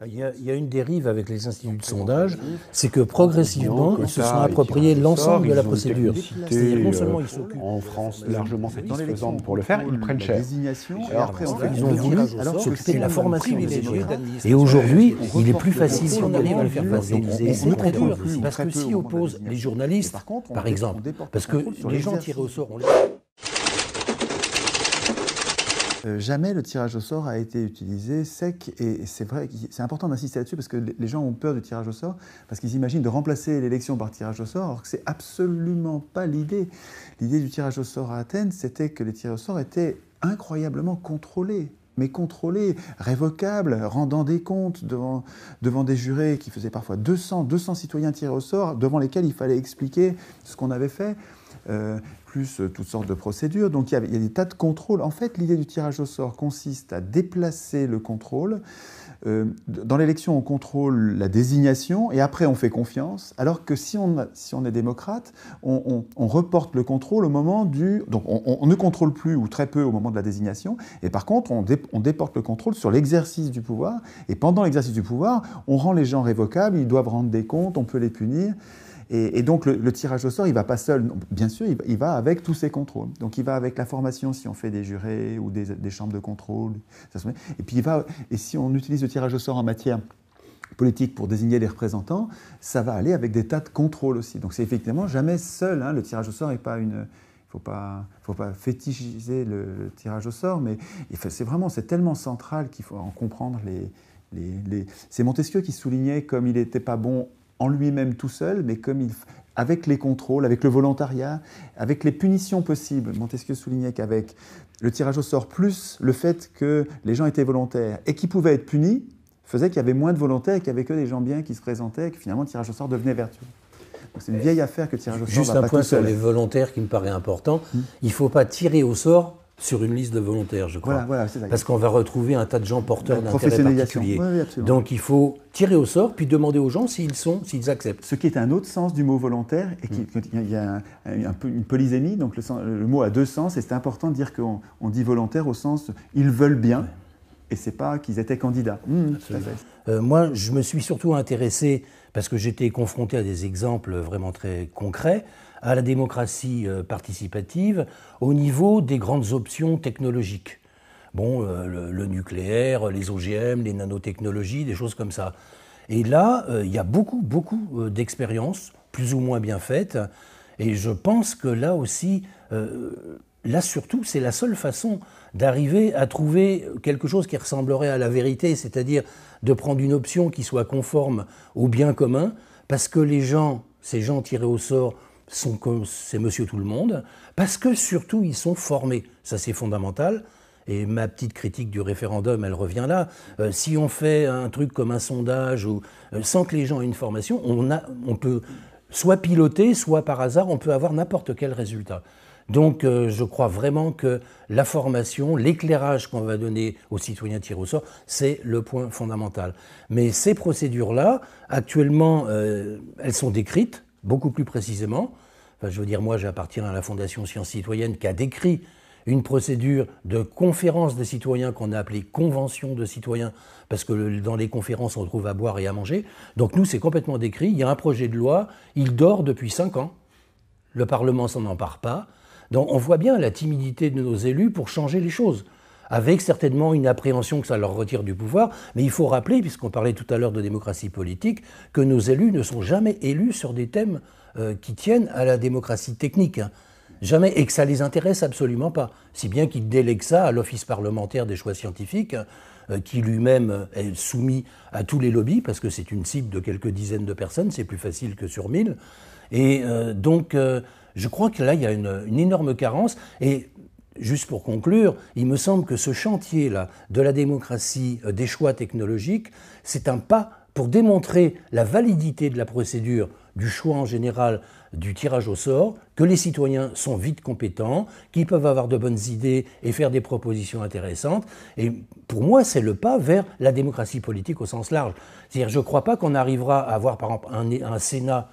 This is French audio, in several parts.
Il y a une dérive avec les instituts de sondage, c'est que progressivement, ils se sont appropriés l'ensemble de la procédure. C'est-à-dire non seulement ils s'occupent en France largement satisfaisante pour le faire, ils prennent cher. Et après, ils ont voulu s'occuper de la formation des gens. Et aujourd'hui, il est plus facile si on arrive à le faire passer. Et c'est très dur, parce que si on oppose les journalistes, par exemple, parce que les gens tirés au sort, on les... Jamais le tirage au sort a été utilisé sec, et c'est vrai, c'est important d'insister là-dessus parce que les gens ont peur du tirage au sort, parce qu'ils imaginent de remplacer l'élection par tirage au sort, alors que c'est absolument pas l'idée. L'idée du tirage au sort à Athènes, c'était que les tirés au sort étaient incroyablement contrôlés, mais contrôlés, révocables, rendant des comptes devant des jurés qui faisaient parfois 200 citoyens tirés au sort, devant lesquels il fallait expliquer ce qu'on avait fait. Plus toutes sortes de procédures. Donc il y a des tas de contrôles. En fait, l'idée du tirage au sort consiste à déplacer le contrôle. Dans l'élection, on contrôle la désignation et après on fait confiance, alors que si on est démocrate, on reporte le contrôle au moment du... Donc on ne contrôle plus ou très peu au moment de la désignation, et par contre on déporte le contrôle sur l'exercice du pouvoir, et pendant l'exercice du pouvoir, on rend les gens révocables, ils doivent rendre des comptes, on peut les punir. Et donc le tirage au sort, il ne va pas seul, bien sûr, il va avec tous ces contrôles. Donc il va avec la formation si on fait des jurés ou des chambres de contrôle. Et puis et si on utilise le tirage au sort en matière politique pour désigner les représentants, ça va aller avec des tas de contrôles aussi. Donc c'est effectivement jamais seul, hein, le tirage au sort n'est pas une... Il ne faut pas fétichiser le tirage au sort, mais c'est tellement central qu'il faut en comprendre C'est Montesquieu qui soulignait comme il n'était pas bon en lui-même tout seul, mais avec les contrôles, avec le volontariat, avec les punitions possibles. Montesquieu soulignait qu'avec le tirage au sort, plus le fait que les gens étaient volontaires et qu'ils pouvaient être punis, faisait qu'il y avait moins de volontaires et qu'il n'y avait que des gens bien qui se présentaient et que finalement le tirage au sort devenait vertueux. Donc c'est une vieille affaire que le tirage au sort Juste va un pas point tout seul. sur les volontaires qui me paraît important. Il ne faut pas tirer au sort sur une liste de volontaires, je crois. Voilà, c'est ça. Parce qu'on va retrouver un tas de gens porteurs d'intérêts particuliers. Oui, donc il faut tirer au sort, puis demander aux gens s'ils acceptent. Ce qui est un autre sens du mot volontaire, et il y a une polysémie, donc le mot a deux sens, et c'est important de dire qu'on dit volontaire au sens « ils veulent bien », et c'est pas qu'ils étaient candidats. Moi, je me suis surtout intéressé, parce que j'étais confronté à des exemples vraiment très concrets, à la démocratie participative au niveau des grandes options technologiques. Bon, le nucléaire, les OGM, les nanotechnologies, des choses comme ça. Et là, il y a beaucoup d'expériences, plus ou moins bien faites, et je pense que là aussi, là surtout, c'est la seule façon d'arriver à trouver quelque chose qui ressemblerait à la vérité, c'est-à-dire de prendre une option qui soit conforme au bien commun, parce que ces gens tirés au sort, c'est monsieur tout le monde, parce que surtout ils sont formés, ça c'est fondamental. Et ma petite critique du référendum, elle revient là. Si on fait un truc comme un sondage, sans que les gens aient une formation, on peut soit piloter, soit par hasard, on peut avoir n'importe quel résultat. Donc je crois vraiment que la formation, l'éclairage qu'on va donner aux citoyens tirés au sort, c'est le point fondamental. Mais ces procédures-là, actuellement, elles sont décrites beaucoup plus précisément. Enfin, je veux dire, moi j'appartiens à la Fondation Sciences Citoyennes qui a décrit une procédure de conférence des citoyens qu'on a appelée convention de citoyens, parce que dans les conférences on trouve à boire et à manger. Donc nous c'est complètement décrit, il y a un projet de loi, il dort depuis 5 ans, le Parlement s'en empare pas. Donc on voit bien la timidité de nos élus pour changer les choses, avec certainement une appréhension que ça leur retire du pouvoir, mais il faut rappeler, puisqu'on parlait tout à l'heure de démocratie politique, que nos élus ne sont jamais élus sur des thèmes qui tiennent à la démocratie technique. Jamais, et que ça ne les intéresse absolument pas, si bien qu'ils délèguent ça à l'Office parlementaire des choix scientifiques, qui lui-même est soumis à tous les lobbies, parce que c'est une cible de quelques dizaines de personnes, c'est plus facile que sur 1000. Et donc, je crois que là, il y a une énorme carence, et juste pour conclure, il me semble que ce chantier-là de la démocratie des choix technologiques, c'est un pas pour démontrer la validité de la procédure du choix en général, du tirage au sort, que les citoyens sont vite compétents, qu'ils peuvent avoir de bonnes idées et faire des propositions intéressantes. Et pour moi, c'est le pas vers la démocratie politique au sens large. C'est-à-dire, je ne crois pas qu'on arrivera à avoir, par exemple, un Sénat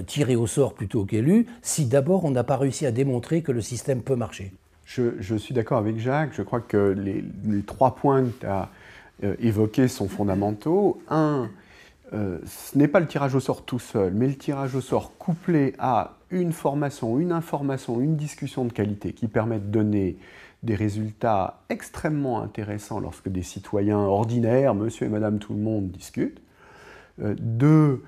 tiré au sort plutôt qu'élu, si d'abord on n'a pas réussi à démontrer que le système peut marcher. Je suis d'accord avec Jacques. Je crois que les 3 points que tu as évoqués sont fondamentaux. Un, ce n'est pas le tirage au sort tout seul, mais le tirage au sort couplé à une formation, une information, une discussion de qualité qui permet de donner des résultats extrêmement intéressants lorsque des citoyens ordinaires, monsieur et madame tout le monde, discutent. Deux,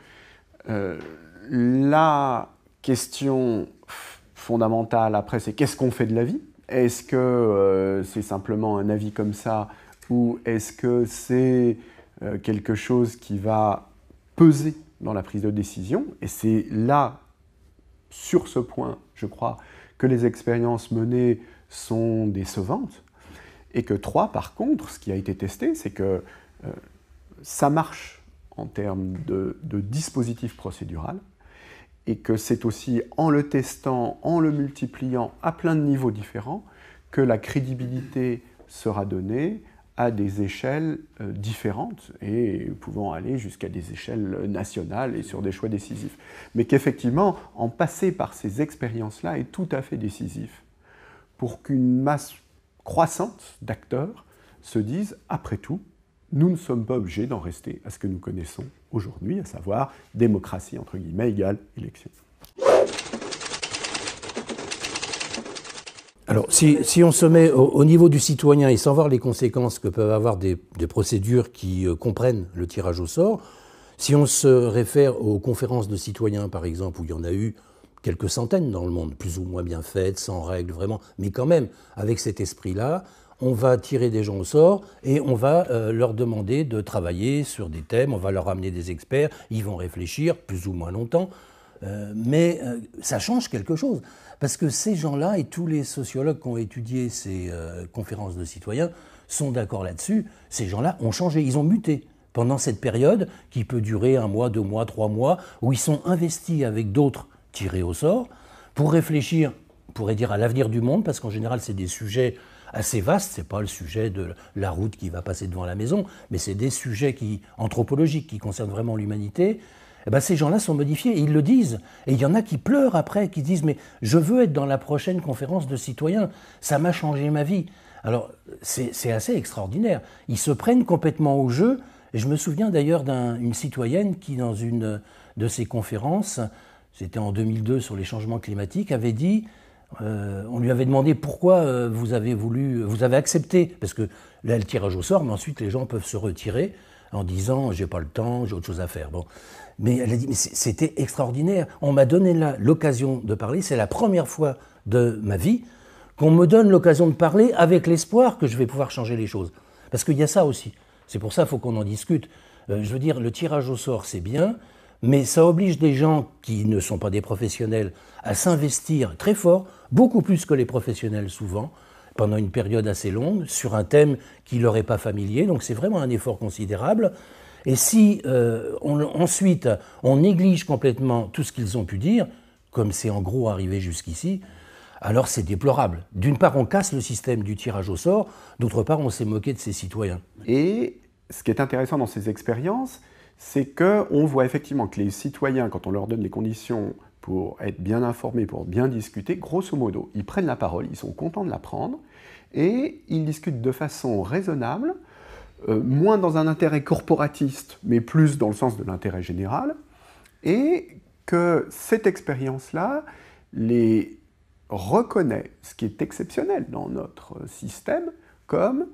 la question fondamentale après, c'est qu'est-ce qu'on fait de la vie? Est-ce que c'est simplement un avis comme ça, ou est-ce que c'est quelque chose qui va peser dans la prise de décision? Et c'est là, sur ce point, je crois, que les expériences menées sont décevantes. Et que 3, par contre, ce qui a été testé, c'est que ça marche en termes de dispositif procédural, et que c'est aussi en le testant, en le multipliant à plein de niveaux différents, que la crédibilité sera donnée à des échelles différentes, et pouvant aller jusqu'à des échelles nationales et sur des choix décisifs. Mais qu'effectivement, en passer par ces expériences-là est tout à fait décisif pour qu'une masse croissante d'acteurs se disent, après tout, nous ne sommes pas obligés d'en rester à ce que nous connaissons aujourd'hui, à savoir démocratie, entre guillemets, égale élection. Alors, si on se met au niveau du citoyen et sans voir les conséquences que peuvent avoir des procédures qui comprennent le tirage au sort, si on se réfère aux conférences de citoyens, par exemple, où il y en a eu quelques centaines dans le monde, plus ou moins bien faites, sans règles, vraiment, mais quand même, avec cet esprit-là, on va tirer des gens au sort et on va leur demander de travailler sur des thèmes, on va leur amener des experts, ils vont réfléchir plus ou moins longtemps, mais ça change quelque chose. Parce que ces gens-là et tous les sociologues qui ont étudié ces conférences de citoyens sont d'accord là-dessus, ces gens-là ont changé, ils ont muté pendant cette période qui peut durer 1 mois, 2 mois, 3 mois, où ils sont investis avec d'autres tirés au sort pour réfléchir, on pourrait dire, à l'avenir du monde, parce qu'en général c'est des sujets assez vastes, c'est pas le sujet de la route qui va passer devant la maison, mais c'est des sujets anthropologiques qui concernent vraiment l'humanité. Eh ben, ces gens-là sont modifiés, et ils le disent. Et il y en a qui pleurent après, qui disent « mais je veux être dans la prochaine conférence de citoyens, ça m'a changé ma vie ». Alors c'est assez extraordinaire. Ils se prennent complètement au jeu, et je me souviens d'ailleurs d'une citoyenne qui, dans une de ces conférences, c'était en 2002 sur les changements climatiques, avait dit... on lui avait demandé pourquoi vous avez accepté, parce que là le tirage au sort, mais ensuite les gens peuvent se retirer en disant j'ai pas le temps, j'ai autre chose à faire. Bon. Mais elle a dit mais c'était extraordinaire, on m'a donné là l'occasion de parler, c'est la première fois de ma vie qu'on me donne l'occasion de parler avec l'espoir que je vais pouvoir changer les choses. Parce qu'il y a ça aussi, c'est pour ça qu'il faut qu'on en discute. Je veux dire, le tirage au sort c'est bien, mais ça oblige des gens qui ne sont pas des professionnels à s'investir très fort, beaucoup plus que les professionnels souvent, pendant une période assez longue, sur un thème qui ne leur est pas familier. Donc c'est vraiment un effort considérable. Et si ensuite on néglige complètement tout ce qu'ils ont pu dire, comme c'est en gros arrivé jusqu'ici, alors c'est déplorable. D'une part, on casse le système du tirage au sort, d'autre part, on s'est moqué de ses citoyens. Et ce qui est intéressant dans ces expériences, c'est qu'on voit effectivement que les citoyens, quand on leur donne les conditions pour être bien informés, pour bien discuter, grosso modo, ils prennent la parole, ils sont contents de la prendre, et ils discutent de façon raisonnable, moins dans un intérêt corporatiste, mais plus dans le sens de l'intérêt général, et que cette expérience-là les reconnaît, ce qui est exceptionnel dans notre système, comme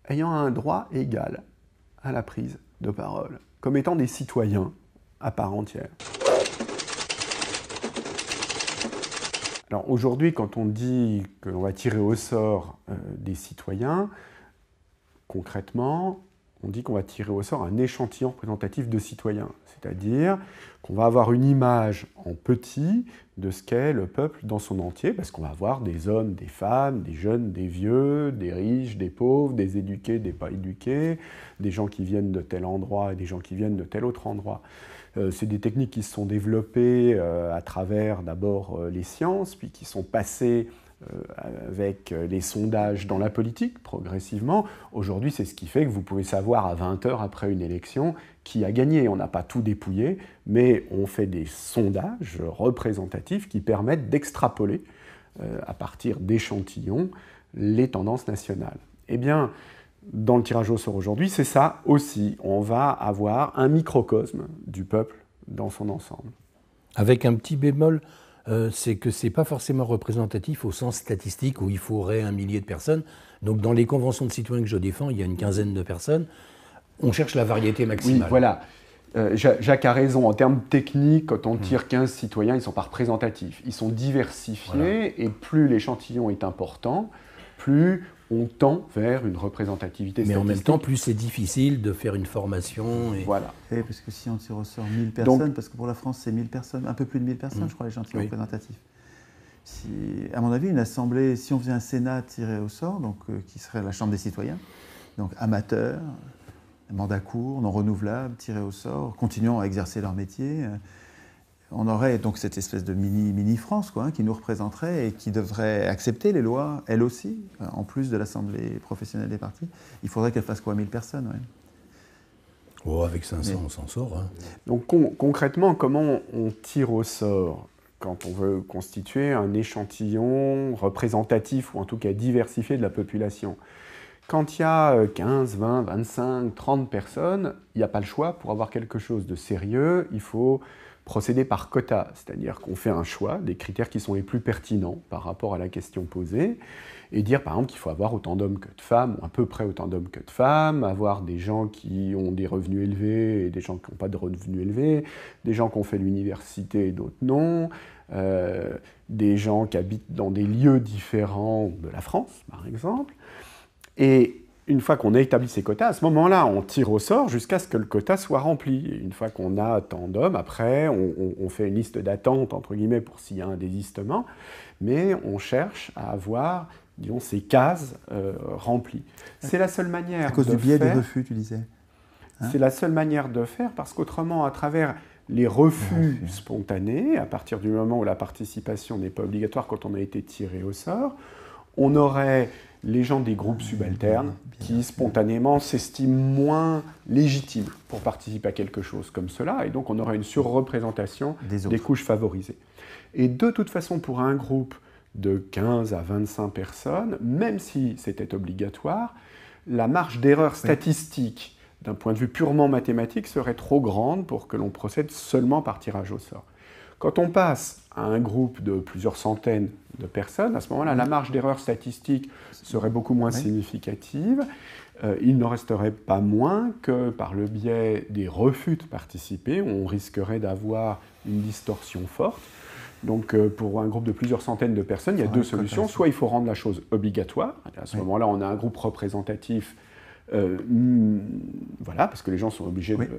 ayant un droit égal à la prise de parole, comme étant des citoyens à part entière. Alors aujourd'hui, quand on dit qu'on va tirer au sort des citoyens, concrètement, on dit qu'on va tirer au sort un échantillon représentatif de citoyens, c'est-à-dire qu'on va avoir une image en petit de ce qu'est le peuple dans son entier, parce qu'on va avoir des hommes, des femmes, des jeunes, des vieux, des riches, des pauvres, des éduqués, des pas éduqués, des gens qui viennent de tel endroit et des gens qui viennent de tel autre endroit. C'est des techniques qui se sont développées à travers d'abord les sciences, puis qui sont passées avec les sondages dans la politique, progressivement. Aujourd'hui, c'est ce qui fait que vous pouvez savoir à 20 heures après une élection qui a gagné. On n'a pas tout dépouillé, mais on fait des sondages représentatifs qui permettent d'extrapoler, à partir d'échantillons, les tendances nationales. Eh bien, dans le tirage au sort aujourd'hui, c'est ça aussi. On va avoir un microcosme du peuple dans son ensemble. Avec un petit bémol, c'est que ce n'est pas forcément représentatif au sens statistique où il faudrait 1 millier de personnes. Donc dans les conventions de citoyens que je défends, il y a une quinzaine de personnes. On cherche la variété maximale. Oui, voilà. Jacques a raison. En termes techniques, quand on tire 15 citoyens, ils ne sont pas représentatifs. Ils sont diversifiés, voilà. Et plus l'échantillon est important, plus on tend vers une représentativité statistique. Mais en même temps, plus c'est difficile de faire une formation. Et... Voilà. Et parce que si on tire au sort 1000 personnes, donc, parce que pour la France, c'est 1000 personnes, un peu plus de 1000 personnes, je crois, l'échantillon représentatif. Si, à mon avis, une assemblée, si on faisait un Sénat tiré au sort, donc, qui serait la Chambre des citoyens, donc amateurs, mandat court, non renouvelable, tiré au sort, continuant à exercer leur métier, on aurait donc cette espèce de mini-France quoi, qui nous représenterait et qui devrait accepter les lois, elle aussi, en plus de l'Assemblée professionnelle des partis. Il faudrait qu'elle fasse quoi, 1000 personnes, ouais. Oh, avec 500, on s'en sort. Hein. Donc concrètement, comment on tire au sort quand on veut constituer un échantillon représentatif ou en tout cas diversifié de la population? Quand il y a 15, 20, 25, 30 personnes, il n'y a pas le choix. Pour avoir quelque chose de sérieux, il faut procéder par quota, c'est-à-dire qu'on fait un choix des critères qui sont les plus pertinents par rapport à la question posée, et dire par exemple qu'il faut avoir autant d'hommes que de femmes, ou à peu près autant d'hommes que de femmes, avoir des gens qui ont des revenus élevés et des gens qui n'ont pas de revenus élevés, des gens qui ont fait l'université et d'autres non, des gens qui habitent dans des lieux différents de la France, par exemple. Et une fois qu'on a établi ces quotas, à ce moment-là, on tire au sort jusqu'à ce que le quota soit rempli. Et une fois qu'on a tant d'hommes, après, on fait une liste d'attente, entre guillemets, pour s'il y a un désistement, mais on cherche à avoir, disons, ces cases remplies. C'est la seule manière de faire... À cause du biais du refus, tu disais. Hein? C'est la seule manière de faire, parce qu'autrement, à travers les refus spontanés, à partir du moment où la participation n'est pas obligatoire quand on a été tiré au sort, on aurait les gens des groupes subalternes qui spontanément s'estiment moins légitimes pour participer à quelque chose comme cela, et donc on aurait une surreprésentation des couches favorisées. Et de toute façon, pour un groupe de 15 à 25 personnes, même si c'était obligatoire, la marge d'erreur statistique d'un point de vue purement mathématique serait trop grande pour que l'on procède seulement par tirage au sort. Quand on passe à un groupe de plusieurs centaines de personnes, à ce moment-là, la marge d'erreur statistique serait beaucoup moins significative. Il n'en resterait pas moins que par le biais des refus de participer, on risquerait d'avoir une distorsion forte. Donc pour un groupe de plusieurs centaines de personnes, il y a deux solutions. Soit il faut rendre la chose obligatoire. À ce moment-là, on a un groupe représentatif. Voilà, parce que les gens sont obligés de...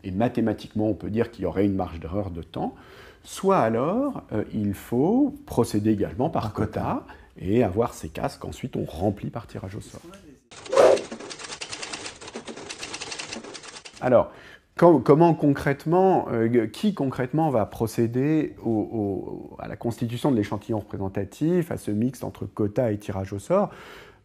Et mathématiquement, on peut dire qu'il y aurait une marge d'erreur de temps. Soit alors, il faut procéder également par quota et avoir ces cases qu'ensuite on remplit par tirage au sort. Alors, comment concrètement, qui concrètement va procéder à la constitution de l'échantillon représentatif, à ce mixte entre quota et tirage au sort?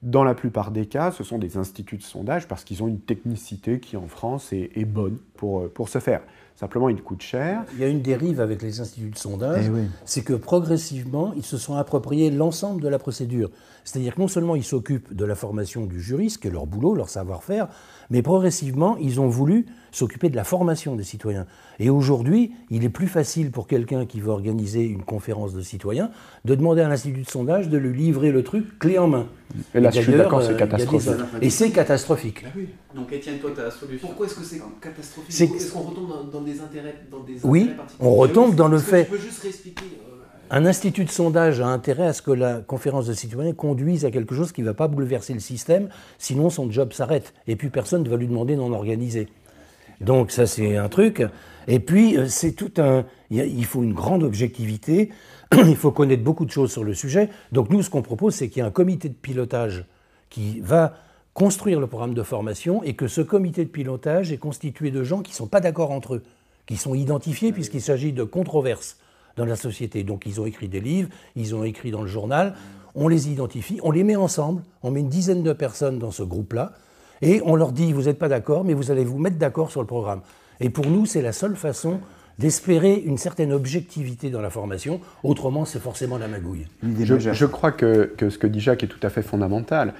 Dans la plupart des cas, ce sont des instituts de sondage parce qu'ils ont une technicité qui, en France, est bonne pour ce faire. Simplement, il coûte cher. Il y a une dérive avec les instituts de sondage, c'est que progressivement, ils se sont appropriés l'ensemble de la procédure. C'est-à-dire que non seulement ils s'occupent de la formation du jury, ce qui est leur boulot, leur savoir-faire, mais progressivement, ils ont voulu s'occuper de la formation des citoyens. Et aujourd'hui, il est plus facile pour quelqu'un qui veut organiser une conférence de citoyens de demander à l'institut de sondage de lui livrer le truc clé en main. Et là, je suis d'accord, c'est catastrophique. Et c'est catastrophique. Ah oui. Donc, Étienne, toi, tu as la solution. Pourquoi est-ce que c'est catastrophique? Est-ce qu'on retombe dans des intérêts particuliers? Oui, on retombe dans le fait... Tu peux juste réexpliquer Un institut de sondage a intérêt à ce que la conférence de citoyens conduise à quelque chose qui ne va pas bouleverser le système, sinon son job s'arrête. Et puis personne ne va lui demander d'en organiser. Donc ça, c'est un truc. Et puis, c'est tout un... Il faut une grande objectivité, il faut connaître beaucoup de choses sur le sujet. Donc nous, ce qu'on propose, c'est qu'il y ait un comité de pilotage qui va construire le programme de formation et que ce comité de pilotage est constitué de gens qui ne sont pas d'accord entre eux, qui sont identifiés puisqu'il s'agit de controverses dans la société. Donc ils ont écrit des livres, ils ont écrit dans le journal, on les identifie, on les met ensemble, on met une dizaine de personnes dans ce groupe-là, et on leur dit, vous n'êtes pas d'accord, mais vous allez vous mettre d'accord sur le programme. Et pour nous, c'est la seule façon d'espérer une certaine objectivité dans la formation, autrement c'est forcément la magouille. Je crois que ce que dit Jacques est tout à fait fondamental.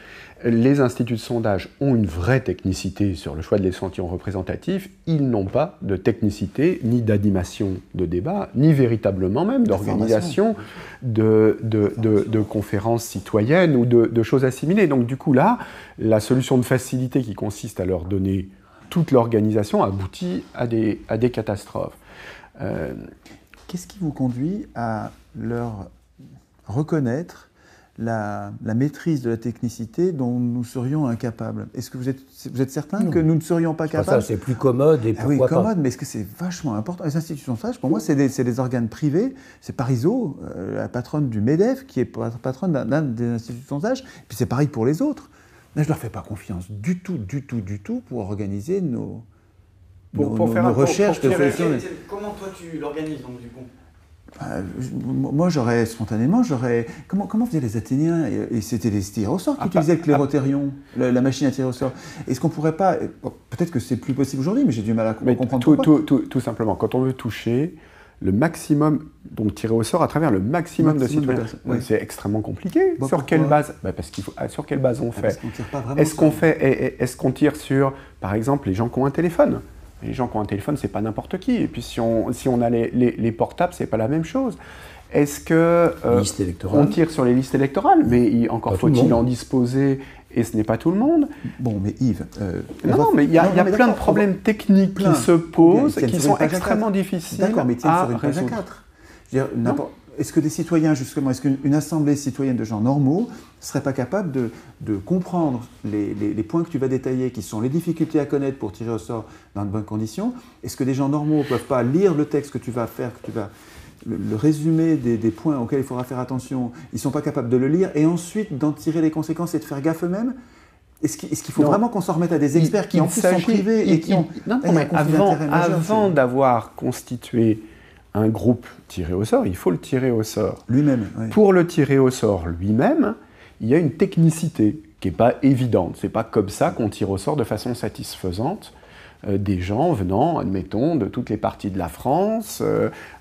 Les instituts de sondage ont une vraie technicité sur le choix de l'échantillon représentatif. Ils n'ont pas de technicité, ni d'animation de débat, ni véritablement même d'organisation de conférences citoyennes ou de choses assimilées. Donc du coup là, la solution de facilité qui consiste à leur donner toute l'organisation aboutit à des catastrophes. Qu'est-ce qui vous conduit à leur reconnaître la maîtrise de la technicité dont nous serions incapables? Est-ce que vous êtes certain que nous ne serions pas capables? Ça, c'est plus commode et pourquoi oui, commode, pas. mais est-ce que c'est vachement important? Les institutions de sondage, pour moi, c'est des organes privés. C'est Parisot, la patronne du MEDEF, qui est patronne d'un des instituts de sondage. Puis c'est pareil pour les autres. Là, je ne leur fais pas confiance du tout pour organiser nos recherches de solutions. Comment toi tu l'organises donc du coup? Moi, spontanément, comment faisaient les Athéniens? Et c'était les tirs au sort qui utilisaient le clérotérion, la machine à tirer au sort. Est-ce qu'on pourrait pas... Peut-être que c'est plus possible aujourd'hui, mais j'ai du mal à comprendre pourquoi. Tout simplement, quand on veut toucher le maximum, donc tirer au sort à travers le maximum de citoyens, c'est extrêmement compliqué. Sur quelle base? Sur quelle base on fait? Est-ce qu'on tire sur, par exemple, les gens qui ont un téléphone? Les gens qui ont un téléphone, c'est pas n'importe qui. Et puis si on a les portables, c'est pas la même chose. Est-ce que on tire sur les listes électorales? Mais encore faut-il en disposer, et ce n'est pas tout le monde. Bon, mais Yves... mais il y a plein de problèmes techniques qui se posent, qui sont extrêmement difficiles à résoudre. Est-ce que des citoyens, justement, est-ce qu'une assemblée citoyenne de gens normaux ne serait pas capable de comprendre les points que tu vas détailler, qui sont les difficultés à connaître pour tirer au sort dans de bonnes conditions? Est-ce que des gens normaux ne peuvent pas lire le texte que tu vas faire, le résumé des points auxquels il faudra faire attention, ils ne sont pas capables de le lire et ensuite d'en tirer les conséquences et de faire gaffe eux-mêmes? Est-ce qu'il faut vraiment qu'on s'en remette à des experts qui en plus sont privés et qui ont un conflit d'intérêt majeur? Avant d'avoir constitué un groupe tiré au sort, il faut le tirer au sort. Lui-même. Oui. Pour le tirer au sort lui-même, il y a une technicité qui n'est pas évidente. Ce n'est pas comme ça qu'on tire au sort de façon satisfaisante des gens venant, admettons, de toutes les parties de la France,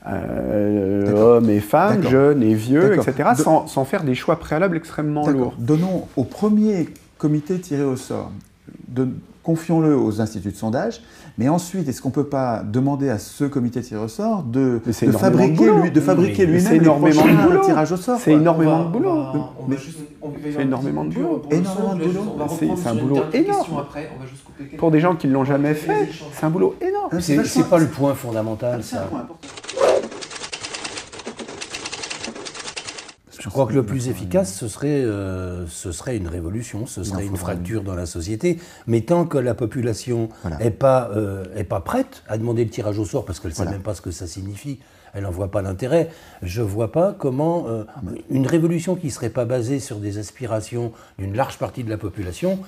hommes et femmes, jeunes et vieux, etc., sans faire des choix préalables extrêmement lourds. Donnons au premier comité tiré au sort, confions-le aux instituts de sondage, mais ensuite, est-ce qu'on ne peut pas demander à ce comité tiré au sort de fabriquer lui-même les prochains tirages au sort? C'est énormément de boulot. C'est énormément de boulot. C'est un boulot énorme. Pour des gens qui ne l'ont jamais fait, c'est un boulot énorme. C'est pas le point fondamental, ça. Je crois que le plus efficace, ce serait une révolution, ce serait une fracture dans la société. Mais tant que la population n'est pas prête à demander le tirage au sort, parce qu'elle ne sait même pas ce que ça signifie, elle n'en voit pas l'intérêt, je ne vois pas comment une révolution qui ne serait pas basée sur des aspirations d'une large partie de la population,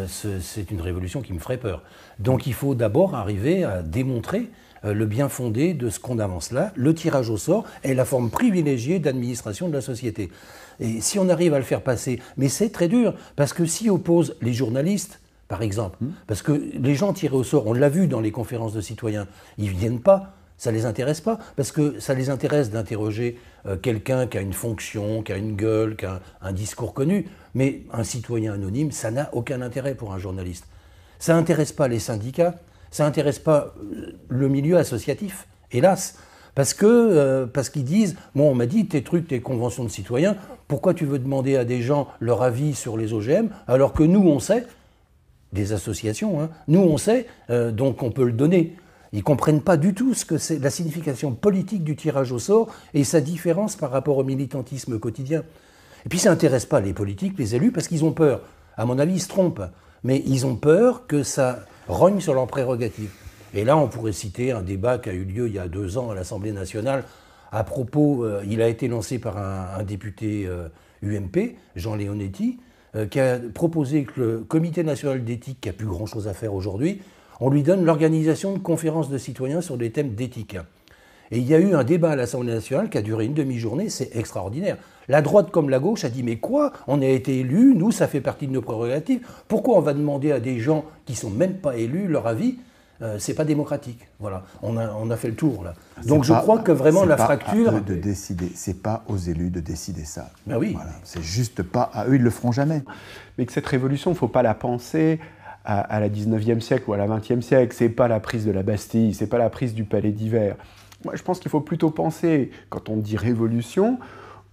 c'est une révolution qui me ferait peur. Donc il faut d'abord arriver à démontrer le bien fondé de ce qu'on avance là. Le tirage au sort est la forme privilégiée d'administration de la société. Et si on arrive à le faire passer, mais c'est très dur, parce que s'y opposent les journalistes, par exemple, parce que les gens tirés au sort, on l'a vu dans les conférences de citoyens, ils ne viennent pas, ça ne les intéresse pas, parce que ça les intéresse d'interroger quelqu'un qui a une fonction, qui a une gueule, qui a un discours connu, mais un citoyen anonyme, ça n'a aucun intérêt pour un journaliste. Ça n'intéresse pas les syndicats, ça n'intéresse pas le milieu associatif, hélas, parce qu'ils disent « Bon, on m'a dit tes trucs, tes conventions de citoyens, pourquoi tu veux demander à des gens leur avis sur les OGM, alors que nous, on sait, des associations, nous, on sait, donc on peut le donner ». Ils ne comprennent pas du tout ce que c'est la signification politique du tirage au sort et sa différence par rapport au militantisme quotidien. Et puis ça n'intéresse pas les politiques, les élus, parce qu'ils ont peur. À mon avis, ils se trompent, mais ils ont peur que ça rogne sur leurs prérogatives. Et là, on pourrait citer un débat qui a eu lieu il y a 2 ans à l'Assemblée nationale. À propos, il a été lancé par un député UMP, Jean Leonetti, qui a proposé que le Comité national d'éthique, qui n'a plus grand-chose à faire aujourd'hui, on lui donne l'organisation de conférences de citoyens sur des thèmes d'éthique. Et il y a eu un débat à l'Assemblée nationale qui a duré une demi-journée, c'est extraordinaire. La droite comme la gauche a dit « Mais quoi? On a été élus, nous, ça fait partie de nos prérogatives. Pourquoi on va demander à des gens qui ne sont même pas élus leur avis ?» c'est pas démocratique. Voilà, on a fait le tour là. Donc je crois que vraiment la fracture. C'est pas à eux de décider, c'est pas aux élus de décider ça. Ben oui. Voilà, c'est juste pas à eux, ils le feront jamais. Mais que cette révolution, il ne faut pas la penser à la 19e siècle ou à la 20e siècle. C'est pas la prise de la Bastille, c'est pas la prise du Palais d'Hiver. Moi, je pense qu'il faut plutôt penser, quand on dit révolution,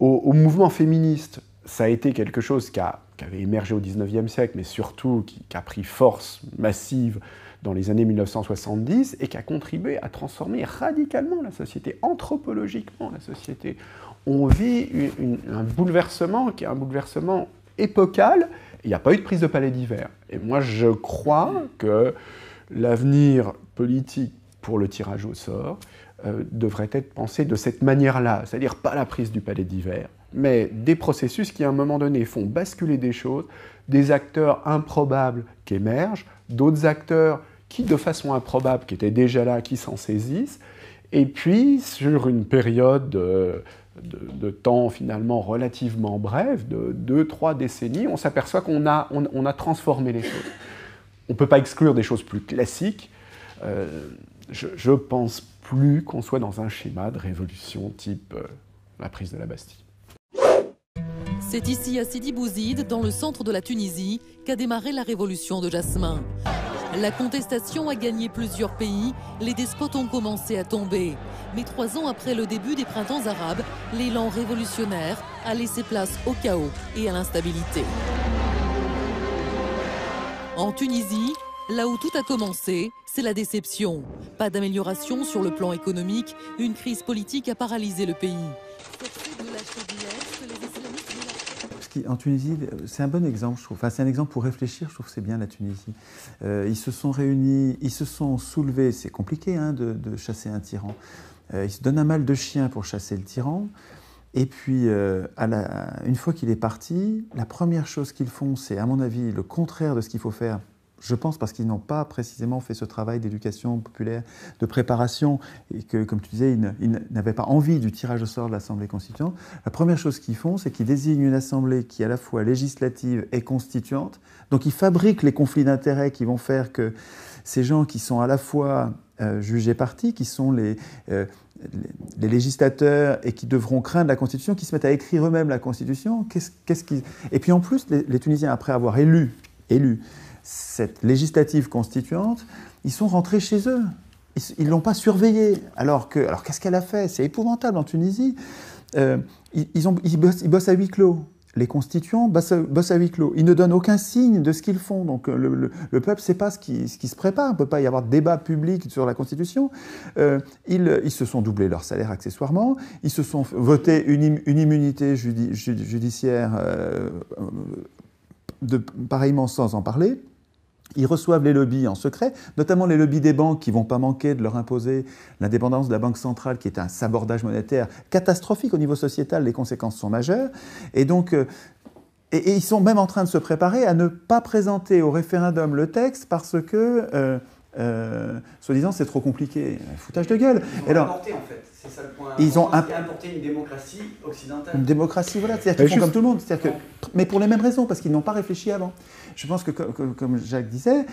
au mouvement féministe. Ça a été quelque chose qui avait émergé au 19e siècle, mais surtout qui a pris force massive dans les années 1970 et qui a contribué à transformer radicalement la société, anthropologiquement la société. On vit un bouleversement qui est un bouleversement épocal. Il n'y a pas eu de prise de Palais d'Hiver. Et moi, je crois que l'avenir politique pour le tirage au sort devrait être pensé de cette manière-là, c'est-à-dire pas la prise du Palais d'Hiver, mais des processus qui, à un moment donné, font basculer des choses, des acteurs improbables qui émergent, d'autres acteurs qui, de façon improbable, qui étaient déjà là, qui s'en saisissent, et puis, sur une période de temps finalement relativement bref, de 2-3 décennies, on s'aperçoit qu'on a transformé les choses. On ne peut pas exclure des choses plus classiques. Je pense plus qu'on soit dans un schéma de révolution type la prise de la Bastille. C'est ici à Sidi Bouzid, dans le centre de la Tunisie, qu'a démarré la révolution de Jasmin. La contestation a gagné plusieurs pays, les despotes ont commencé à tomber. Mais 3 ans après le début des printemps arabes, l'élan révolutionnaire a laissé place au chaos et à l'instabilité. En Tunisie, là où tout a commencé, c'est la déception. Pas d'amélioration sur le plan économique, une crise politique a paralysé le pays. En Tunisie, c'est un bon exemple, je trouve. Enfin, c'est un exemple pour réfléchir, je trouve que c'est bien la Tunisie. Ils se sont réunis, ils se sont soulevés, c'est compliqué hein, de chasser un tyran. Ils se donnent un mal de chien pour chasser le tyran. Et puis, une fois qu'il est parti, la première chose qu'ils font, c'est à mon avis le contraire de ce qu'il faut faire. Je pense parce qu'ils n'ont pas précisément fait ce travail d'éducation populaire, de préparation, et que, comme tu disais, ils n'avaient pas envie du tirage au sort de l'Assemblée constituante. La première chose qu'ils font, c'est qu'ils désignent une Assemblée qui est à la fois législative et constituante. Donc ils fabriquent les conflits d'intérêts qui vont faire que ces gens qui sont à la fois jugés partis, qui sont les législateurs et qui devront craindre la Constitution, qui se mettent à écrire eux-mêmes la Constitution. Et puis en plus, les Tunisiens, après avoir élu cette législative constituante, ils sont rentrés chez eux. Ils ne l'ont pas surveillée. Alors qu'est-ce qu'elle a fait? C'est épouvantable en Tunisie. Ils bossent à huis clos. Les constituants bossent à huis clos. Ils ne donnent aucun signe de ce qu'ils font. Donc le peuple ne sait pas ce qui se prépare. Il ne peut pas y avoir de débat public sur la Constitution. Ils se sont doublés leur salaire accessoirement. Ils se sont voté une immunité judiciaire pareillement sans en parler. Ils reçoivent les lobbies en secret, notamment les lobbies des banques qui ne vont pas manquer de leur imposer l'indépendance de la Banque centrale, qui est un sabordage monétaire catastrophique au niveau sociétal. Les conséquences sont majeures. Et donc, et ils sont même en train de se préparer à ne pas présenter au référendum le texte parce que, soi-disant, c'est trop compliqué. Foutage de gueule. Ils ont importé, en fait. C'est ça le point. Ils ont importé une démocratie occidentale. Une démocratie, voilà. C'est-à-dire qu'ils font comme tout le monde. Mais pour les mêmes raisons, parce qu'ils n'ont pas réfléchi avant. Je pense que, comme Jacques disait,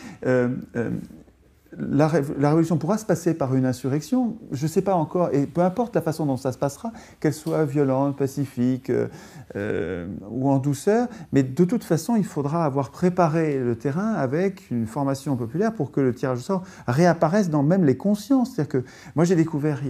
la révolution pourra se passer par une insurrection. Je ne sais pas encore, et peu importe la façon dont ça se passera, qu'elle soit violente, pacifique ou en douceur, mais de toute façon, il faudra avoir préparé le terrain avec une formation populaire pour que le tirage au sort réapparaisse dans même les consciences. C'est-à-dire que moi, j'ai découvert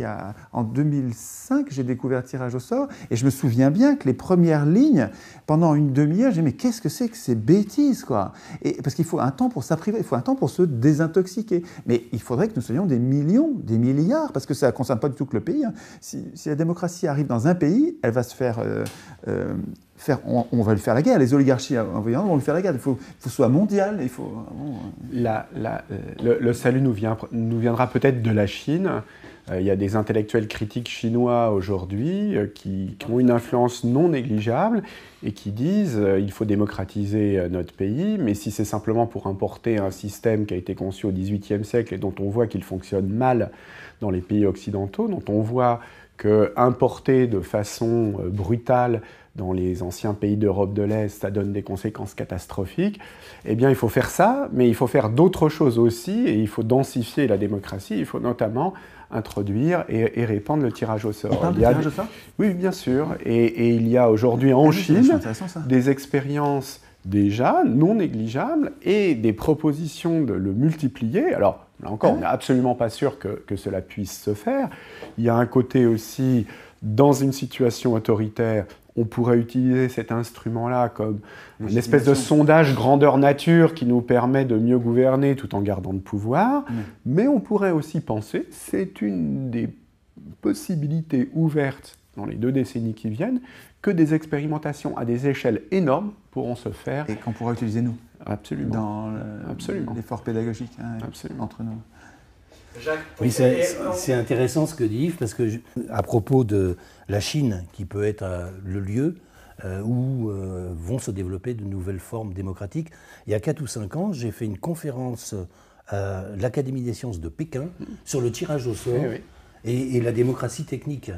en 2005, j'ai découvert le tirage au sort, et je me souviens bien que les premières lignes, pendant une demi-heure, j'ai dit mais qu'est-ce que c'est que ces bêtises, quoi? Et parce qu'il faut un temps pour s'apprivoiser, il faut un temps pour se désintoxiquer. Mais il faudrait que nous soyons des millions, des milliards, parce que ça ne concerne pas du tout que le pays. Hein. Si la démocratie arrive dans un pays, elle va se faire... on va lui faire la guerre. Les oligarchies vont lui faire la guerre. Il faut que ce soit mondial. Il faut, le salut nous viendra peut-être de la Chine. Il y a des intellectuels critiques chinois aujourd'hui qui ont une influence non négligeable et qui disent il faut démocratiser notre pays, mais si c'est simplement pour importer un système qui a été conçu au XVIIIe siècle et dont on voit qu'il fonctionne mal dans les pays occidentaux, dont on voit qu'importer de façon brutale dans les anciens pays d'Europe de l'Est, ça donne des conséquences catastrophiques. Eh bien, il faut faire ça, mais il faut faire d'autres choses aussi, et il faut densifier la démocratie. Il faut notamment introduire et répandre le tirage au sort. On parle de tirage au sort ? Oui, bien sûr. Et il y a aujourd'hui en Chine des expériences déjà non négligeables et des propositions de le multiplier. Alors, là encore, on n'est absolument pas sûr que cela puisse se faire. Il y a un côté aussi, dans une situation autoritaire, on pourrait utiliser cet instrument-là comme une espèce de sondage grandeur nature qui nous permet de mieux gouverner tout en gardant le pouvoir. Mais on pourrait aussi penser, c'est une des possibilités ouvertes dans les 2 décennies qui viennent, que des expérimentations à des échelles énormes pourront se faire. Et qu'on pourra utiliser nous. Absolument. Dans l'effort pédagogique entre nous. Jacques, oui, c'est intéressant ce que dit Yves, parce que à propos de la Chine, qui peut être le lieu où vont se développer de nouvelles formes démocratiques, il y a 4 ou 5 ans, j'ai fait une conférence à l'Académie des sciences de Pékin sur le tirage au sort et la démocratie technique.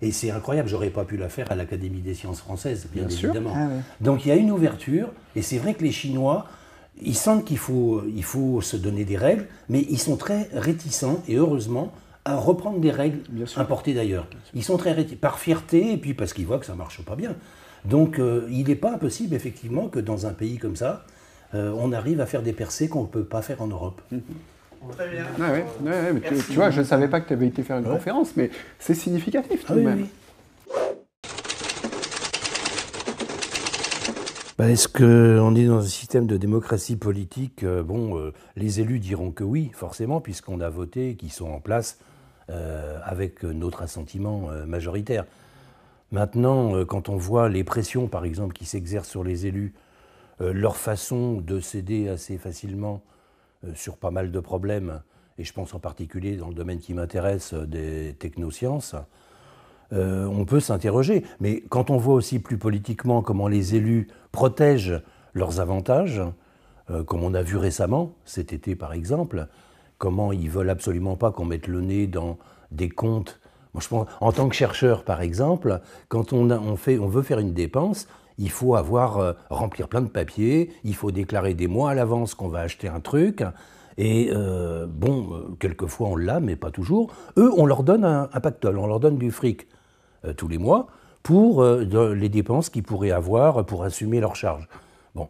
Et c'est incroyable, j'aurais pas pu la faire à l'Académie des sciences françaises, bien évidemment. Donc il y a une ouverture, et c'est vrai que les Chinois, ils sentent qu'il faut se donner des règles, mais ils sont très réticents, et heureusement, à reprendre des règles importées d'ailleurs. Ils sont très réticents, par fierté, et puis parce qu'ils voient que ça ne marche pas bien. Donc il n'est pas impossible, effectivement, que dans un pays comme ça, on arrive à faire des percées qu'on ne peut pas faire en Europe. Très bien. Mais tu vois, je ne savais pas que tu avais été faire une conférence, mais c'est significatif tout de même. Oui. Est-ce qu'on est dans un système de démocratie politique ? Les élus diront que oui, forcément, puisqu'on a voté, qu'ils sont en place avec notre assentiment majoritaire. Maintenant, quand on voit les pressions, par exemple, qui s'exercent sur les élus, leur façon de céder assez facilement sur pas mal de problèmes, et je pense en particulier dans le domaine qui m'intéresse des technosciences, on peut s'interroger. Mais quand on voit aussi plus politiquement comment les élus protègent leurs avantages, comme on a vu récemment, cet été par exemple, comment ils veulent absolument pas qu'on mette le nez dans des comptes. Moi, je pense, en tant que chercheur par exemple, quand on veut faire une dépense, il faut remplir plein de papiers, il faut déclarer des mois à l'avance qu'on va acheter un truc, et quelquefois on l'a, mais pas toujours. Eux, on leur donne un pactole, on leur donne du fric tous les mois pour les dépenses qu'ils pourraient avoir pour assumer leurs charges. Bon,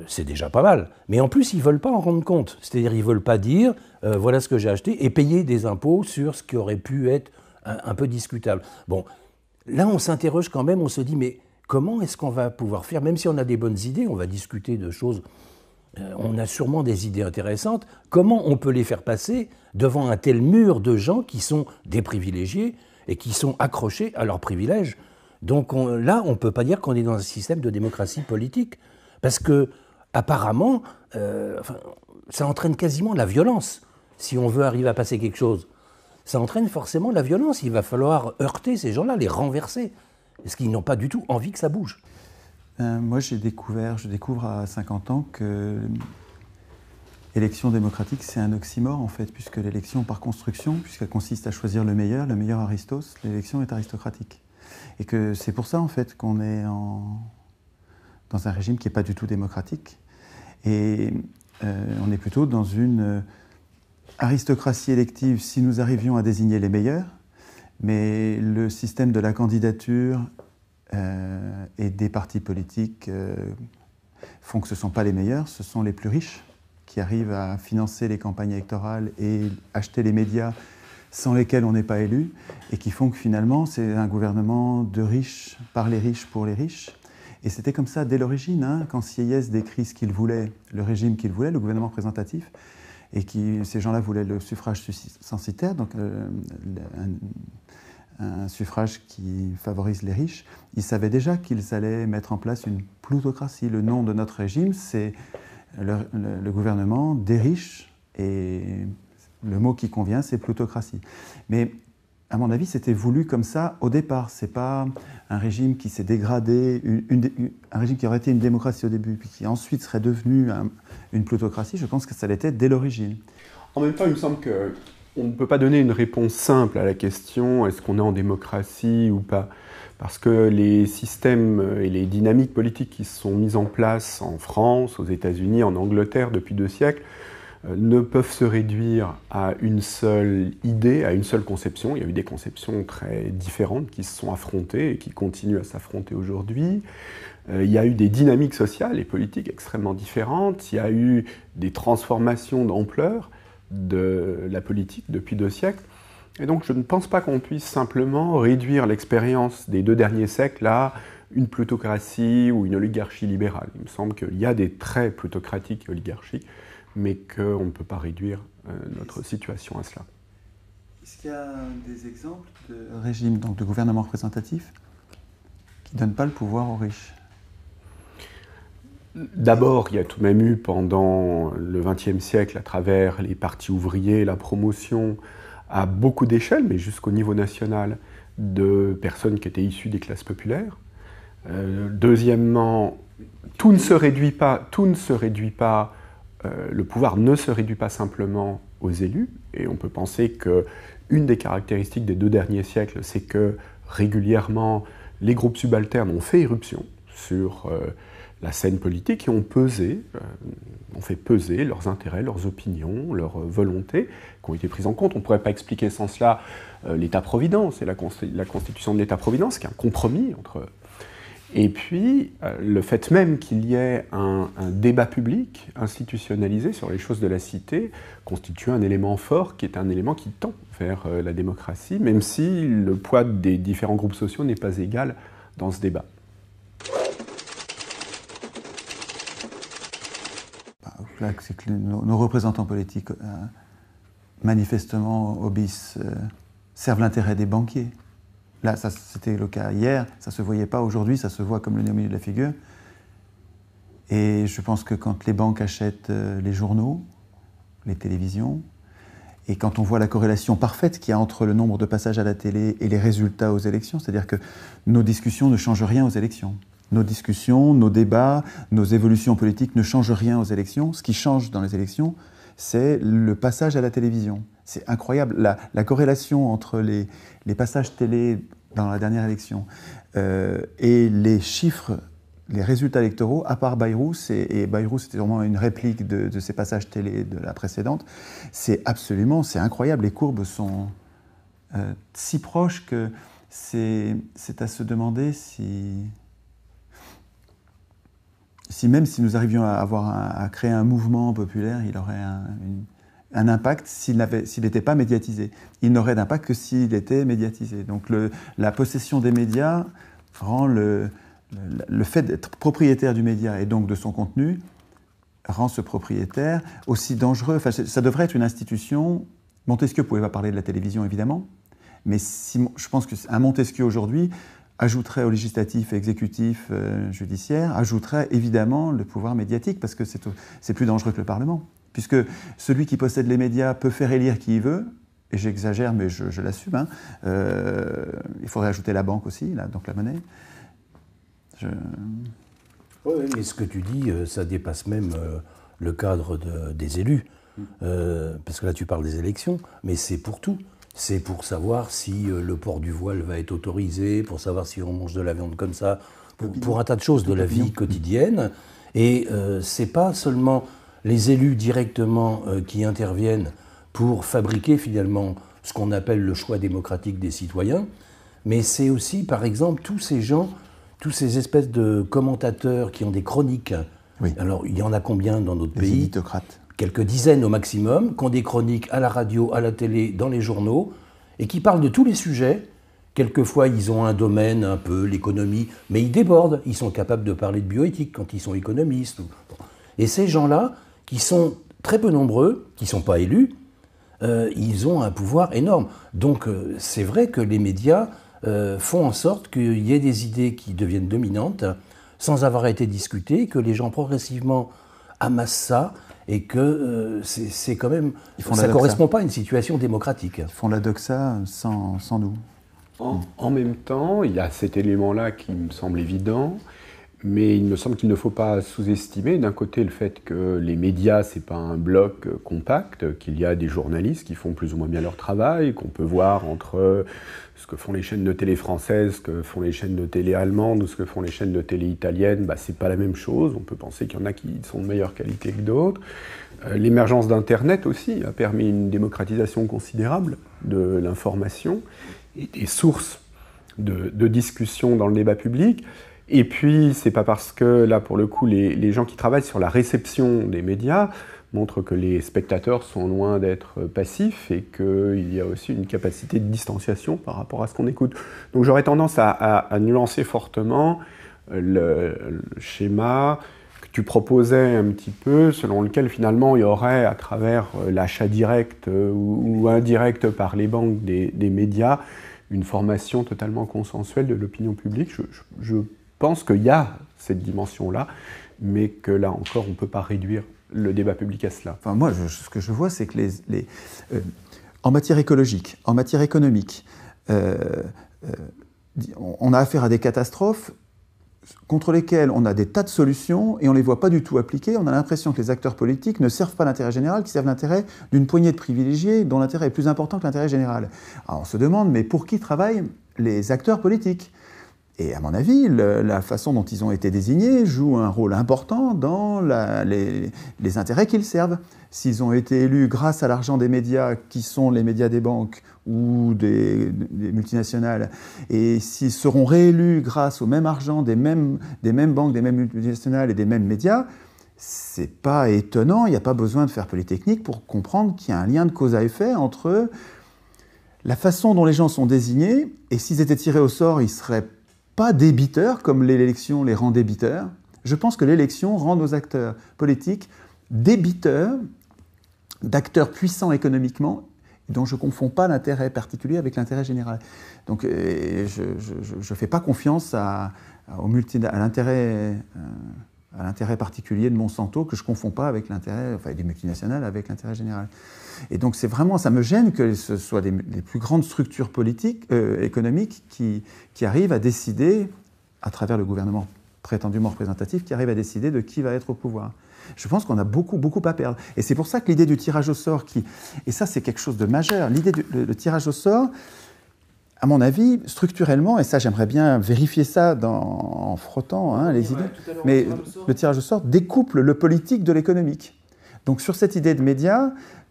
c'est déjà pas mal. Mais en plus, ils ne veulent pas en rendre compte. C'est-à-dire, ils ne veulent pas dire voilà ce que j'ai acheté et payer des impôts sur ce qui aurait pu être un peu discutable. Bon, là, on s'interroge quand même, on se dit mais comment est-ce qu'on va pouvoir faire, même si on a des bonnes idées, on va discuter de choses, on a sûrement des idées intéressantes, comment on peut les faire passer devant un tel mur de gens qui sont des privilégiés et qui sont accrochés à leurs privilèges. Donc là, on ne peut pas dire qu'on est dans un système de démocratie politique, parce que apparemment, ça entraîne quasiment la violence. Si on veut arriver à passer quelque chose, ça entraîne forcément la violence. Il va falloir heurter ces gens-là, les renverser. Est-ce qu'ils n'ont pas du tout envie que ça bouge ? Moi, je découvre à 50 ans que l'élection démocratique, c'est un oxymore, en fait, puisque l'élection, par construction, puisqu'elle consiste à choisir le meilleur Aristos, l'élection est aristocratique. Et que c'est pour ça, en fait, qu'on est dans un régime qui n'est pas du tout démocratique. Et on est plutôt dans une aristocratie élective si nous arrivions à désigner les meilleurs, mais le système de la candidature et des partis politiques font que ce ne sont pas les meilleurs, ce sont les plus riches qui arrivent à financer les campagnes électorales et acheter les médias sans lesquels on n'est pas élu, et qui font que finalement c'est un gouvernement de riches, par les riches, pour les riches. Et c'était comme ça dès l'origine, hein, quand Sieyès décrit ce qu'il voulait, le régime qu'il voulait, le gouvernement représentatif, et ces gens-là voulaient le suffrage censitaire, donc un suffrage qui favorise les riches. Ils savaient déjà qu'ils allaient mettre en place une plutocratie. Le nom de notre régime, c'est le gouvernement des riches, et le mot qui convient, c'est plutocratie. Mais à mon avis, c'était voulu comme ça au départ. C'est pas un régime qui s'est dégradé, un régime qui aurait été une démocratie au début, puis qui ensuite serait devenu une plutocratie. Je pense que ça l'était dès l'origine. En même temps, il me semble qu'on ne peut pas donner une réponse simple à la question « est-ce qu'on est en démocratie ou pas ?» parce que les systèmes et les dynamiques politiques qui se sont mises en place en France, aux États-Unis, en Angleterre depuis 2 siècles, ne peuvent se réduire à une seule idée, à une seule conception. Il y a eu des conceptions très différentes qui se sont affrontées et qui continuent à s'affronter aujourd'hui. Il y a eu des dynamiques sociales et politiques extrêmement différentes. Il y a eu des transformations d'ampleur de la politique depuis 2 siècles. Et donc je ne pense pas qu'on puisse simplement réduire l'expérience des 2 derniers siècles à une plutocratie ou une oligarchie libérale. Il me semble qu'il y a des traits plutocratiques et oligarchiques, mais qu'on ne peut pas réduire notre situation à cela. Est-ce qu'il y a des exemples de régimes, donc de gouvernement représentatif, qui ne donnent pas le pouvoir aux riches? D'abord, il y a tout de même eu pendant le XXe siècle, à travers les partis ouvriers, la promotion à beaucoup d'échelles, mais jusqu'au niveau national, de personnes qui étaient issues des classes populaires. Deuxièmement, tout ne se réduit pas, le pouvoir ne se réduit pas simplement aux élus, et on peut penser qu'une des caractéristiques des 2 derniers siècles, c'est que régulièrement, les groupes subalternes ont fait irruption sur la scène politique et ont fait peser leurs intérêts, leurs opinions, leurs volontés, qui ont été prises en compte. On ne pourrait pas expliquer sans cela l'État-providence et la constitution de l'État-providence, qui est un compromis entre... Et puis, le fait même qu'il y ait un débat public institutionnalisé sur les choses de la cité constitue un élément fort, qui est un élément qui tend vers la démocratie, même si le poids des différents groupes sociaux n'est pas égal dans ce débat. Là, c'est que nos représentants politiques, manifestement, obéissent, servent l'intérêt des banquiers. Là, c'était le cas hier, ça ne se voyait pas. Aujourd'hui, ça se voit comme le nez au milieu de la figure. Et je pense que quand les banques achètent les journaux, les télévisions, et quand on voit la corrélation parfaite qu'il y a entre le nombre de passages à la télé et les résultats aux élections, c'est-à-dire que nos discussions ne changent rien aux élections. Nos discussions, nos débats, nos évolutions politiques ne changent rien aux élections. Ce qui change dans les élections, c'est le passage à la télévision. C'est incroyable, la corrélation entre les passages télé dans la dernière élection et les chiffres, les résultats électoraux, à part Bayrou, et Bayrou c'était vraiment une réplique de ces passages télé de la précédente, c'est incroyable, les courbes sont si proches que c'est à se demander si même si nous arrivions à créer un mouvement populaire, il aurait un impact s'il n'était pas médiatisé. Il n'aurait d'impact que s'il était médiatisé. Donc la possession des médias rend le fait d'être propriétaire du média et donc de son contenu rend ce propriétaire aussi dangereux. Enfin, ça devrait être une institution. Montesquieu ne pouvait pas parler de la télévision, évidemment, mais je pense qu'un Montesquieu aujourd'hui ajouterait au législatif, exécutif, judiciaire, ajouterait évidemment le pouvoir médiatique, parce que c'est plus dangereux que le Parlement. Puisque celui qui possède les médias peut faire élire qui il veut, et j'exagère, mais je l'assume, hein. Il faudrait ajouter la banque aussi, donc la monnaie. Oui, mais ce que tu dis, ça dépasse même le cadre des élus. Parce que là, tu parles des élections, mais c'est pour tout. C'est pour savoir si le port du voile va être autorisé, pour savoir si on mange de la viande comme ça, pour un tas de choses de la vie quotidienne. Et c'est pas seulement les élus directement qui interviennent pour fabriquer finalement ce qu'on appelle le choix démocratique des citoyens, mais c'est aussi, par exemple, tous ces gens, tous ces espèces de commentateurs qui ont des chroniques. Oui. Alors, il y en a combien dans notre pays ? Des éditocrates. Quelques dizaines au maximum, qui ont des chroniques à la radio, à la télé, dans les journaux, et qui parlent de tous les sujets. Quelquefois, ils ont un domaine, un peu l'économie, mais ils débordent. Ils sont capables de parler de bioéthique quand ils sont économistes. Et ces gens-là, qui sont très peu nombreux, qui ne sont pas élus, ils ont un pouvoir énorme. Donc, c'est vrai que les médias font en sorte qu'il y ait des idées qui deviennent dominantes, sans avoir été discutées, que les gens progressivement amassent ça, et que c'est quand même... ça ne correspond pas à une situation démocratique. Ils font la doxa sans nous. En même temps, il y a cet élément-là qui me semble évident, Mais il me semble qu'il ne faut pas sous-estimer d'un côté le fait que les médias, ce n'est pas un bloc compact, qu'il y a des journalistes qui font plus ou moins bien leur travail, qu'on peut voir entre ce que font les chaînes de télé françaises, ce que font les chaînes de télé allemandes ou ce que font les chaînes de télé italiennes, bah, c'est pas la même chose. On peut penser qu'il y en a qui sont de meilleure qualité que d'autres. L'émergence d'Internet aussi a permis une démocratisation considérable de l'information et des sources de discussion dans le débat public. Et puis, c'est pas parce que, là, pour le coup, les gens qui travaillent sur la réception des médias montrent que les spectateurs sont loin d'être passifs et qu'il y a aussi une capacité de distanciation par rapport à ce qu'on écoute. Donc j'aurais tendance à nuancer fortement le schéma que tu proposais un petit peu, selon lequel finalement il y aurait, à travers l'achat direct ou indirect par les banques des médias, une formation totalement consensuelle de l'opinion publique. Je pense qu'il y a cette dimension-là, mais que là encore, on ne peut pas réduire le débat public à cela. Enfin, moi, ce que je vois, c'est que en matière écologique, en matière économique, on a affaire à des catastrophes contre lesquelles on a des tas de solutions et on ne les voit pas du tout appliquées. On a l'impression que les acteurs politiques ne servent pas l'intérêt général, qu'ils servent l'intérêt d'une poignée de privilégiés dont l'intérêt est plus important que l'intérêt général. Alors on se demande, mais pour qui travaillent les acteurs politiques ? Et à mon avis, la façon dont ils ont été désignés joue un rôle important dans les intérêts qu'ils servent. S'ils ont été élus grâce à l'argent des médias, qui sont les médias des banques ou des multinationales, et s'ils seront réélus grâce au même argent des mêmes banques, des mêmes multinationales et des mêmes médias, c'est pas étonnant, il n'y a pas besoin de faire Polytechnique pour comprendre qu'il y a un lien de cause à effet entre la façon dont les gens sont désignés, et s'ils étaient tirés au sort, ils seraient pas débiteurs, comme l'élection les rend débiteurs. Je pense que l'élection rend nos acteurs politiques débiteurs d'acteurs puissants économiquement, dont je ne confonds pas l'intérêt particulier avec l'intérêt général. Donc je ne fais pas confiance à l'intérêt particulier de Monsanto, que je ne confonds pas avec l'intérêt, enfin des multinationales, avec l'intérêt général. Et donc c'est vraiment, ça me gêne que ce soit les plus grandes structures politiques, économiques qui arrivent à décider, à travers le gouvernement prétendument représentatif, qui arrive à décider de qui va être au pouvoir. Je pense qu'on a beaucoup à perdre. Et c'est pour ça que l'idée du tirage au sort, et ça c'est quelque chose de majeur, l'idée du tirage au sort, à mon avis, structurellement, et ça j'aimerais bien vérifier ça en frottant les idées, mais le tirage au sort découple le politique de l'économique. Donc sur cette idée de médias,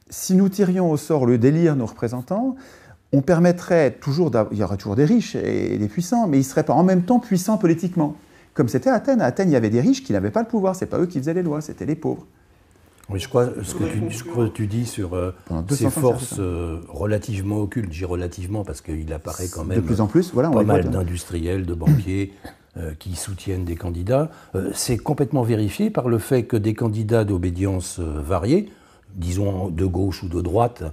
si nous tirions au sort le délire nos représentants, on permettrait toujours, il y aurait toujours des riches et des puissants, mais ils ne seraient pas en même temps puissants politiquement. Comme c'était à Athènes. À Athènes, il y avait des riches qui n'avaient pas le pouvoir, ce n'est pas eux qui faisaient les lois, c'était les pauvres. Oui, je crois ce que tu dis sur ces forces relativement occultes, je dis relativement parce qu'il apparaît quand même de plus en plus, voilà, pas mal d'industriels, de banquiers qui soutiennent des candidats. C'est complètement vérifié par le fait que des candidats d'obédience variée, disons de gauche ou de droite,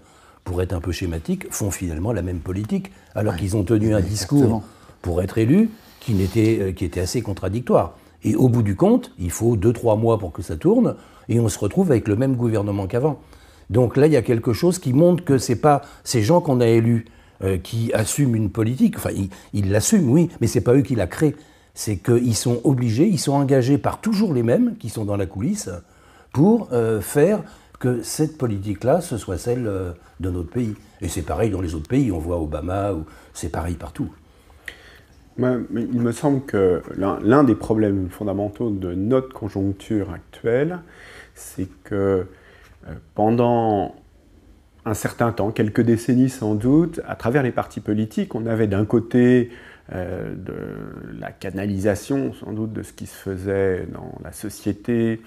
pour être un peu schématique, font finalement la même politique, alors qu'ils ont tenu un discours pour être élus qui était assez contradictoire. Et au bout du compte, il faut 2-3 mois pour que ça tourne, et on se retrouve avec le même gouvernement qu'avant. Donc là, il y a quelque chose qui montre que ce n'est pas ces gens qu'on a élus qui assument une politique, enfin ils l'assument, oui, mais ce n'est pas eux qui la créent. C'est qu'ils sont obligés, ils sont engagés par toujours les mêmes qui sont dans la coulisse pour faire que cette politique-là, ce soit celle de notre pays. Et c'est pareil dans les autres pays, on voit Obama, c'est pareil partout. Il me semble que l'un des problèmes fondamentaux de notre conjoncture actuelle, c'est que pendant un certain temps, quelques décennies sans doute, à travers les partis politiques, on avait d'un côté de la canalisation sans doute de ce qui se faisait dans la société,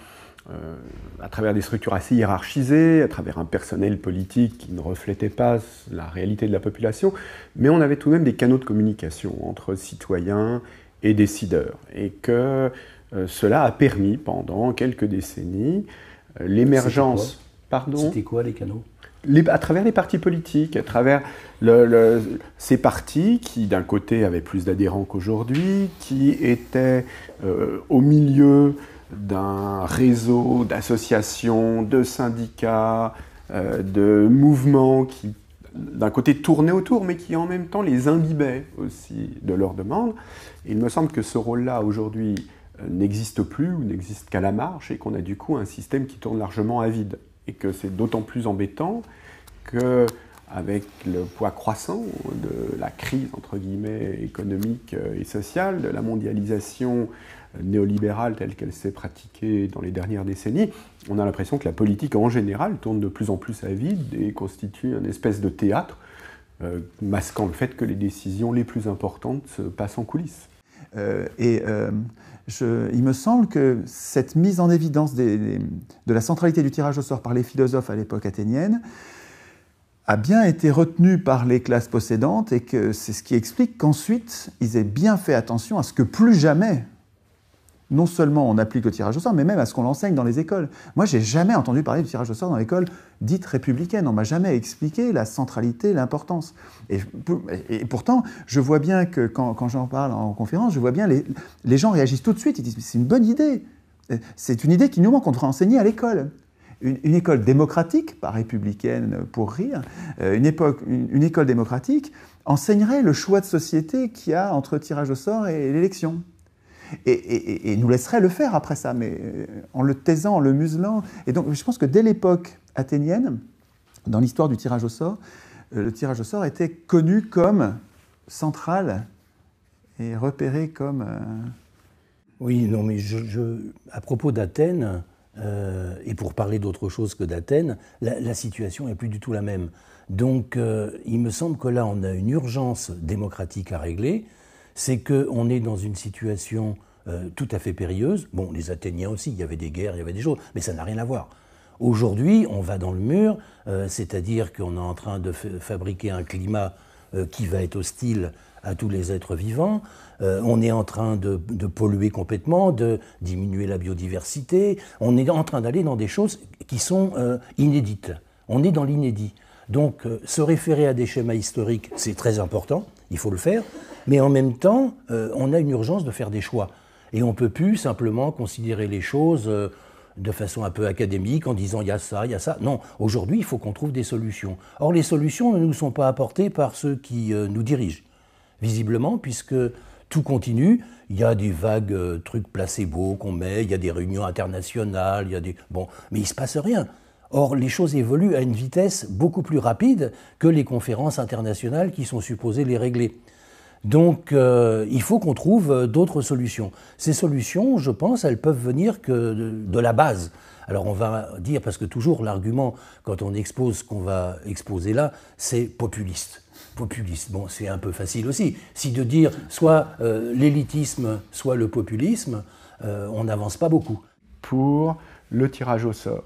à travers des structures assez hiérarchisées, à travers un personnel politique qui ne reflétait pas la réalité de la population, mais on avait tout de même des canaux de communication entre citoyens et décideurs, et que cela a permis pendant quelques décennies l'émergence... C'était quoi les canaux ? À travers les partis politiques, à travers ces partis qui, d'un côté, avaient plus d'adhérents qu'aujourd'hui, qui étaient au milieu d'un réseau d'associations, de syndicats, de mouvements qui, d'un côté, tournaient autour, mais qui, en même temps, les imbibaient aussi de leurs demandes. Il me semble que ce rôle-là, aujourd'hui, n'existe plus ou n'existe qu'à la marge et qu'on a du coup un système qui tourne largement à vide. Et que c'est d'autant plus embêtant qu'avec le poids croissant de la crise, entre guillemets, économique et sociale, de la mondialisation néolibérale telle qu'elle s'est pratiquée dans les dernières décennies, on a l'impression que la politique en général tourne de plus en plus à vide et constitue une espèce de théâtre masquant le fait que les décisions les plus importantes se passent en coulisses. Il me semble que cette mise en évidence de la centralité du tirage au sort par les philosophes à l'époque athénienne a bien été retenue par les classes possédantes et que c'est ce qui explique qu'ensuite ils aient bien fait attention à ce que plus jamais, non seulement on applique le tirage au sort, mais même à ce qu'on l'enseigne dans les écoles. Moi, j'ai jamais entendu parler du tirage au sort dans l'école dite républicaine. On m'a jamais expliqué la centralité, l'importance. Et pourtant, je vois bien que quand j'en parle en conférence, je vois bien les gens réagissent tout de suite. Ils disent « c'est une bonne idée. C'est une idée qui nous manque, qu'on devrait enseigner à l'école. » Une école démocratique, pas républicaine pour rire, une école démocratique enseignerait le choix de société qu'il y a entre tirage au sort et l'élection. Et nous laisserait le faire après ça, mais en le taisant, en le muselant. Et donc, je pense que dès l'époque athénienne, dans l'histoire du tirage au sort, le tirage au sort était connu comme central et repéré comme... Oui, non, mais à propos d'Athènes, et pour parler d'autre chose que d'Athènes, la situation n'est plus du tout la même. Donc, il me semble que là, on a une urgence démocratique à régler. C'est qu'on est dans une situation tout à fait périlleuse. Bon, les Athéniens aussi, il y avait des guerres, il y avait des choses, mais ça n'a rien à voir. Aujourd'hui, on va dans le mur, c'est-à-dire qu'on est en train de fabriquer un climat qui va être hostile à tous les êtres vivants. On est en train de polluer complètement, de diminuer la biodiversité. On est en train d'aller dans des choses qui sont inédites. On est dans l'inédit. Donc, se référer à des schémas historiques, c'est très important, il faut le faire. Mais en même temps, on a une urgence de faire des choix. Et on ne peut plus simplement considérer les choses de façon un peu académique en disant « il y a ça, il y a ça ». Non, aujourd'hui, il faut qu'on trouve des solutions. Or, les solutions ne nous sont pas apportées par ceux qui nous dirigent, visiblement, puisque tout continue. Il y a des vagues trucs placebo qu'on met, il y a des réunions internationales, il y a des... Bon, mais il ne se passe rien. Or, les choses évoluent à une vitesse beaucoup plus rapide que les conférences internationales qui sont supposées les régler. Donc, il faut qu'on trouve d'autres solutions. Ces solutions, je pense, elles peuvent venir que de la base. Alors, on va dire, parce que toujours l'argument, quand on expose ce qu'on va exposer là, c'est populiste. Populiste, bon, c'est un peu facile aussi. Si de dire soit l'élitisme, soit le populisme, on n'avance pas beaucoup. Pour le tirage au sort,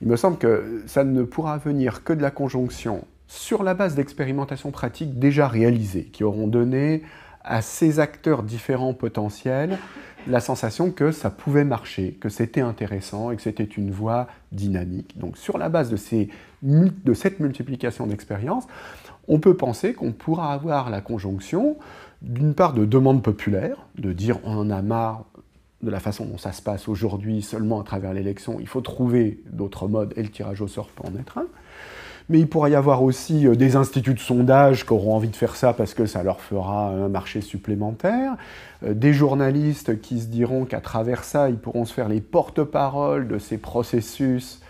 il me semble que ça ne pourra venir que de la conjonction sur la base d'expérimentations pratiques déjà réalisées, qui auront donné à ces acteurs différents potentiels la sensation que ça pouvait marcher, que c'était intéressant et que c'était une voie dynamique. Donc sur la base de cette multiplication d'expériences, on peut penser qu'on pourra avoir la conjonction d'une part de demande populaire, de dire on en a marre de la façon dont ça se passe aujourd'hui seulement à travers l'élection, il faut trouver d'autres modes et le tirage au sort peut en être un. Mais il pourrait y avoir aussi des instituts de sondage qui auront envie de faire ça parce que ça leur fera un marché supplémentaire, des journalistes qui se diront qu'à travers ça, ils pourront se faire les porte-paroles de ces processus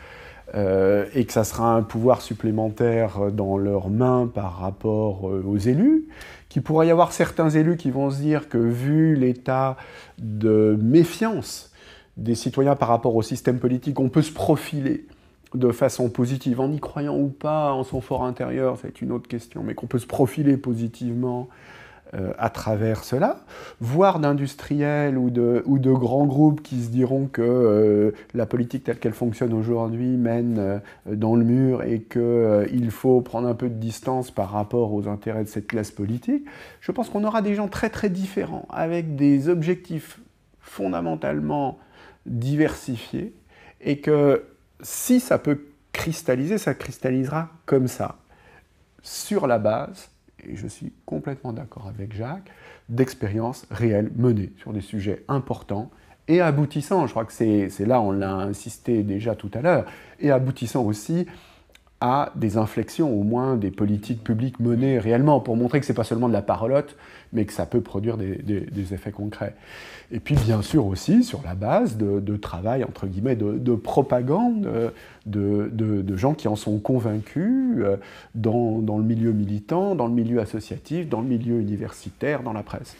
et que ça sera un pouvoir supplémentaire dans leurs mains par rapport aux élus, qu'il pourrait y avoir certains élus qui vont se dire que vu l'état de méfiance des citoyens par rapport au système politique, on peut se profiler de façon positive, en y croyant ou pas en son fort intérieur, c'est une autre question, mais qu'on peut se profiler positivement à travers cela, voire d'industriels ou de grands groupes qui se diront que la politique telle qu'elle fonctionne aujourd'hui mène dans le mur et qu'il faut prendre un peu de distance par rapport aux intérêts de cette classe politique. Je pense qu'on aura des gens très très différents, avec des objectifs fondamentalement diversifiés, et que si ça peut cristalliser, ça cristallisera comme ça, sur la base, et je suis complètement d'accord avec Jacques, d'expériences réelles menées sur des sujets importants et aboutissant, je crois que c'est là, on l'a insisté déjà tout à l'heure, et aboutissant aussi à des inflexions, au moins des politiques publiques menées réellement, pour montrer que ce n'est pas seulement de la parolote, mais que ça peut produire des effets concrets. Et puis bien sûr aussi sur la base de travail, entre guillemets, de propagande, de gens qui en sont convaincus dans le milieu militant, dans le milieu associatif, dans le milieu universitaire, dans la presse.